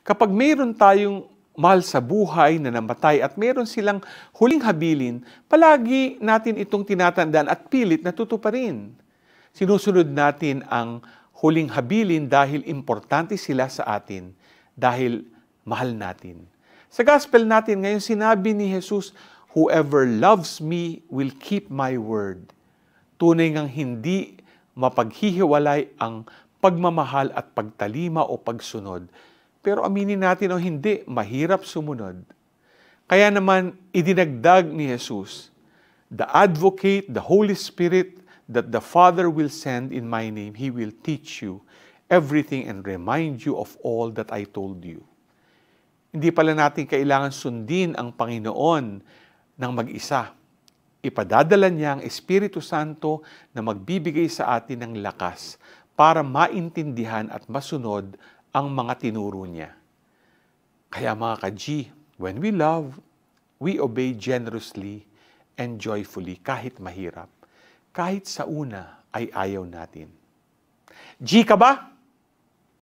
Kapag mayroon tayong mahal sa buhay na namatay at mayroon silang huling habilin, palagi natin itong tinatandaan at pilit na tutuparin. Sinusunod natin ang huling habilin dahil importante sila sa atin, dahil mahal natin. Sa gospel natin ngayon, sinabi ni Jesus, "Whoever loves me will keep my word." Tunay ngang hindi mapaghihiwalay ang pagmamahal at pagtalima o pagsunod. Pero aminin natin o hindi, mahirap sumunod. Kaya naman, idinagdag ni Jesus, "The Advocate, the Holy Spirit, that the Father will send in my name, He will teach you everything and remind you of all that I told you." Hindi pala natin kailangan sundin ang Panginoon ng mag-isa. Ipadadala niya ang Espiritu Santo na magbibigay sa atin ng lakas para maintindihan at masunod ang mga tinuro niya. Kaya mga ka-G, when we love, we obey generously and joyfully kahit mahirap. Kahit sa una ay ayaw natin. G ka ba?